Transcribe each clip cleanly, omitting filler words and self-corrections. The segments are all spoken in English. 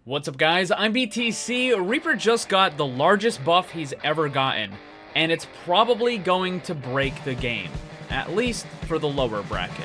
What's up guys, I'm BTC. Reaper just got the largest buff he's ever gotten, and it's probably going to break the game, at least for the lower bracket.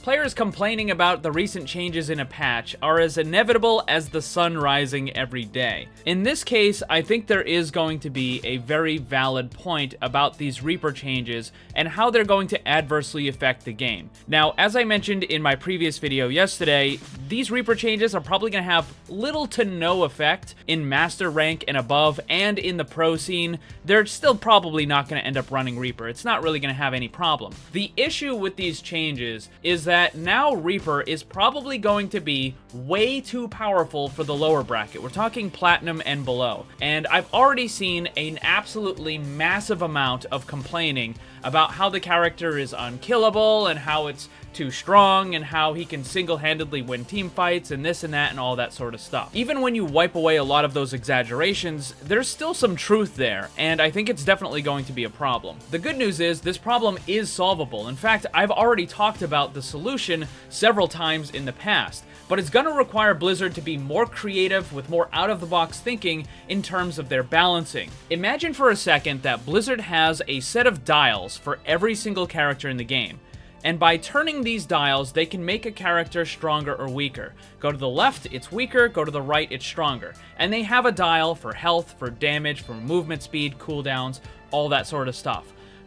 Players complaining about the recent changes in a patch are as inevitable as the sun rising every day. In this case, I think there is going to be a very valid point about these Reaper changes and how they're going to adversely affect the game. Now, as I mentioned in my previous video yesterday, these Reaper changes are probably going to have little to no effect in Master rank and above, and in the pro scene, they're still probably not going to end up running Reaper. It's not really going to have any problem. The issue with these changes is that now Reaper is probably going to be way too powerful for the lower bracket. We're talking Platinum and below. And I've already seen an absolutely massive amount of complaining about how the character is unkillable and how it's too strong and how he can single-handedly win team fights and this and that and all that sort of stuff. Even when you wipe away a lot of those exaggerations, there's still some truth there, and I think it's definitely going to be a problem. The good news is this problem is solvable. In fact, I've already talked about the solution several times in the past, but it's going to require Blizzard to be more creative with more out-of-the-box thinking in terms of their balancing. Imagine for a second that Blizzard has a set of dials for every single character in the game. And by turning these dials, they can make a character stronger or weaker. Go to the left, it's weaker. Go to the right, it's stronger. And they have a dial for health, for damage, for movement speed, cooldowns, all that sort of stuff.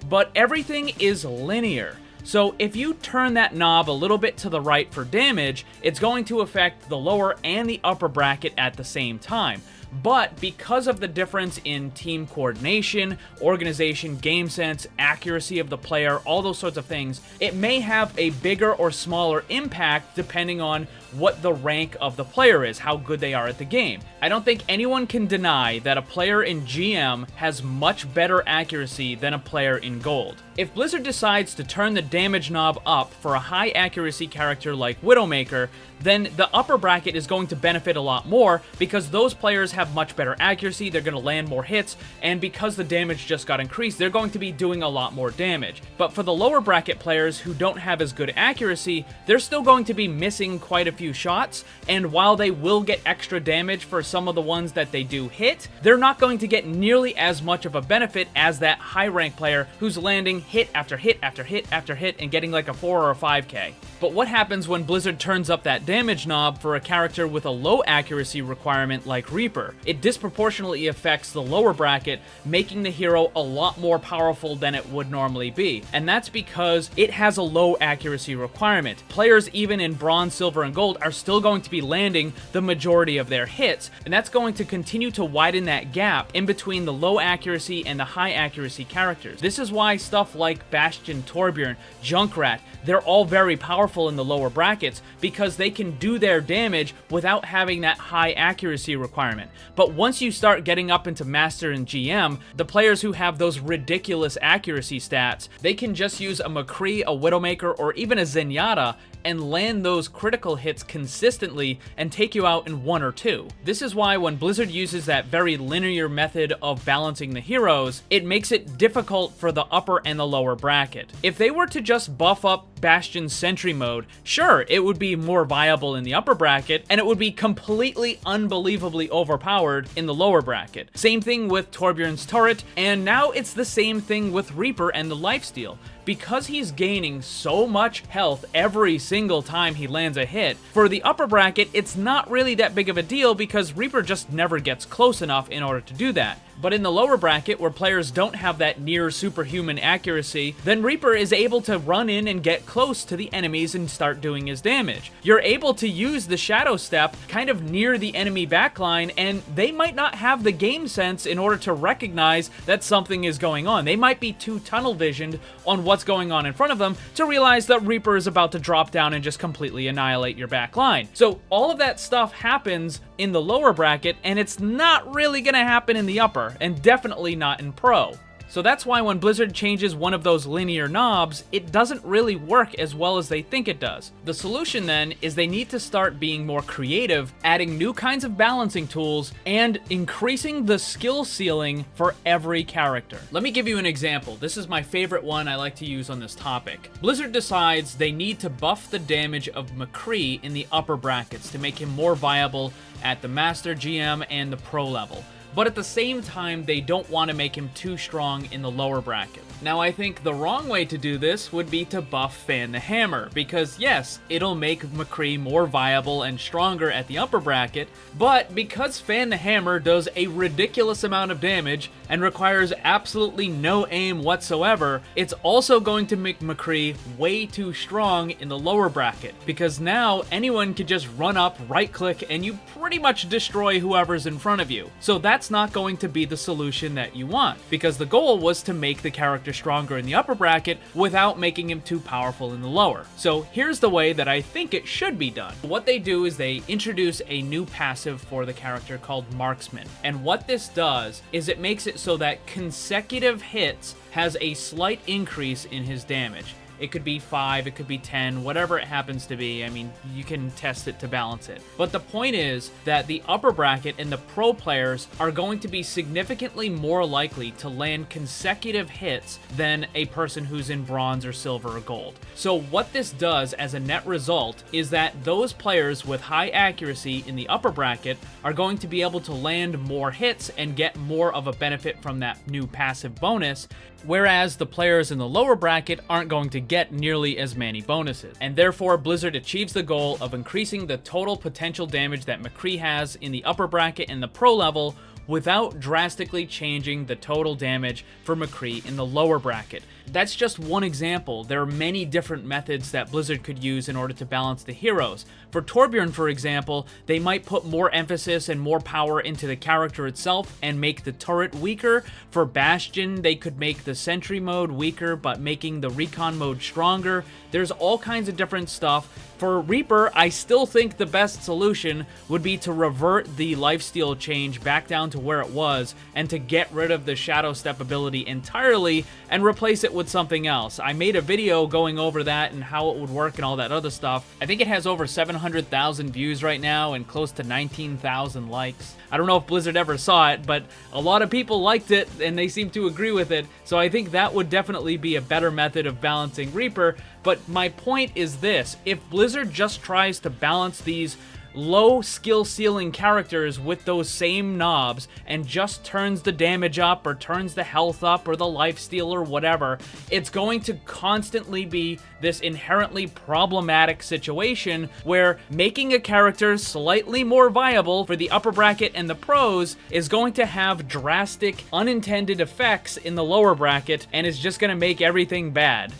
But everything is linear. So if you turn that knob a little bit to the right for damage, it's going to affect the lower and the upper bracket at the same time. But because of the difference in team coordination, organization, game sense, accuracy of the player, all those sorts of things, it may have a bigger or smaller impact depending on what the rank of the player is, how good they are at the game. I don't think anyone can deny that a player in GM has much better accuracy than a player in Gold. If Blizzard decides to turn the damage knob up for a high accuracy character like Widowmaker, then the upper bracket is going to benefit a lot more because those players have much better accuracy, they're going to land more hits, and because the damage just got increased, they're going to be doing a lot more damage. But for the lower bracket players who don't have as good accuracy, they're still going to be missing quite a few shots, and while they will get extra damage for some of the ones that they do hit, they're not going to get nearly as much of a benefit as that high rank player who's landing hit after hit after hit after hit and getting like a 4 or a 5k. But what happens when Blizzard turns up that damage knob for a character with a low accuracy requirement like Reaper? It disproportionately affects the lower bracket, making the hero a lot more powerful than it would normally be. And that's because it has a low accuracy requirement. Players even in Bronze, Silver, and Gold are still going to be landing the majority of their hits, and that's going to continue to widen that gap in between the low accuracy and the high accuracy characters. This is why stuff like Bastion, Torbjorn, Junkrat, they're all very powerful in the lower brackets because they can do their damage without having that high accuracy requirement. But once you start getting up into Master and GM, the players who have those ridiculous accuracy stats, they can just use a McCree, a Widowmaker, or even a Zenyatta and land those critical hits consistently and take you out in 1 or 2. This is why when Blizzard uses that very linear method of balancing the heroes, it makes it difficult for the upper and the lower bracket. If they were to just buff up Bastion's Sentry mode, sure, it would be more viable in the upper bracket, and it would be completely unbelievably overpowered in the lower bracket. Same thing with Torbjorn's turret, and now it's the same thing with Reaper and the lifesteal. Because he's gaining so much health every single time he lands a hit, for the upper bracket, it's not really that big of a deal because Reaper just never gets close enough in order to do that. But in the lower bracket, where players don't have that near superhuman accuracy, then Reaper is able to run in and get close to the enemies and start doing his damage. You're able to use the Shadow Step kind of near the enemy backline, and they might not have the game sense in order to recognize that something is going on. They might be too tunnel visioned on what's going on in front of them to realize that Reaper is about to drop down and just completely annihilate your backline. So all of that stuff happens in the lower bracket, and it's not really going to happen in the upper, and definitely not in pro. So that's why when Blizzard changes one of those linear knobs, it doesn't really work as well as they think it does. The solution then is they need to start being more creative, adding new kinds of balancing tools, and increasing the skill ceiling for every character. Let me give you an example. This is my favorite one I like to use on this topic. Blizzard decides they need to buff the damage of McCree in the upper brackets to make him more viable at the Master, GM, and the Pro level. But at the same time, they don't want to make him too strong in the lower bracket. Now, I think the wrong way to do this would be to buff Fan the Hammer, because yes, it'll make McCree more viable and stronger at the upper bracket, but because Fan the Hammer does a ridiculous amount of damage and requires absolutely no aim whatsoever, it's also going to make McCree way too strong in the lower bracket, because now anyone can just run up, right-click, and you pretty much destroy whoever's in front of you. So that's not going to be the solution that you want, because the goal was to make the character stronger in the upper bracket without making him too powerful in the lower. So here's the way that I think it should be done. What they do is they introduce a new passive for the character called Marksman. And what this does is it makes it so that consecutive hits has a slight increase in his damage. It could be 5, it could be 10, whatever it happens to be. I mean, you can test it to balance it. But the point is that the upper bracket and the pro players are going to be significantly more likely to land consecutive hits than a person who's in bronze or silver or gold. So what this does as a net result is that those players with high accuracy in the upper bracket are going to be able to land more hits and get more of a benefit from that new passive bonus, whereas the players in the lower bracket aren't going to get nearly as many bonuses. And therefore, Blizzard achieves the goal of increasing the total potential damage that McCree has in the upper bracket and the pro level without drastically changing the total damage for McCree in the lower bracket. That's just one example. There are many different methods that Blizzard could use in order to balance the heroes. For Torbjorn, for example, they might put more emphasis and more power into the character itself and make the turret weaker. For Bastion, they could make the sentry mode weaker, but making the recon mode stronger. There's all kinds of different stuff. For Reaper, I still think the best solution would be to revert the lifesteal change back down to where it was and to get rid of the Shadow Step ability entirely and replace it with something else. I made a video going over that and how it would work and all that other stuff. I think it has over 700,000 views right now and close to 19,000 likes. I don't know if Blizzard ever saw it, but a lot of people liked it and they seem to agree with it, so I think that would definitely be a better method of balancing Reaper. But my point is this: if Blizzard just tries to balance these low skill ceiling characters with those same knobs and just turns the damage up or turns the health up or the lifesteal or whatever, it's going to constantly be this inherently problematic situation where making a character slightly more viable for the upper bracket and the pros is going to have drastic unintended effects in the lower bracket and is just going to make everything bad.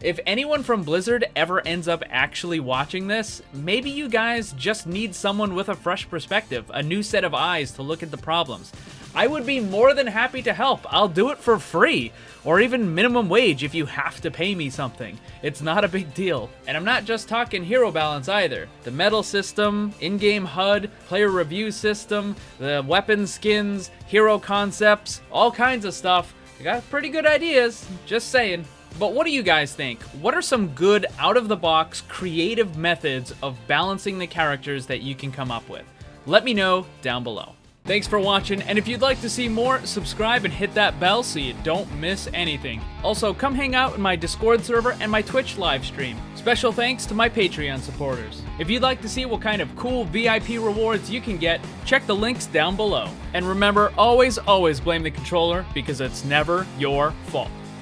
If anyone from Blizzard ever ends up actually watching this, maybe you guys just need someone with a fresh perspective, a new set of eyes to look at the problems. I would be more than happy to help. I'll do it for free, or even minimum wage if you have to pay me something. It's not a big deal. And I'm not just talking hero balance either. The medal system, in-game HUD, player review system, the weapon skins, hero concepts, all kinds of stuff. I got pretty good ideas, just saying. But what do you guys think? What are some good, out-of-the-box, creative methods of balancing the characters that you can come up with? Let me know down below. Thanks for watching, and if you'd like to see more, subscribe and hit that bell so you don't miss anything. Also, come hang out in my Discord server and my Twitch live stream. Special thanks to my Patreon supporters. If you'd like to see what kind of cool VIP rewards you can get, check the links down below. And remember, always blame the controller, because it's never your fault.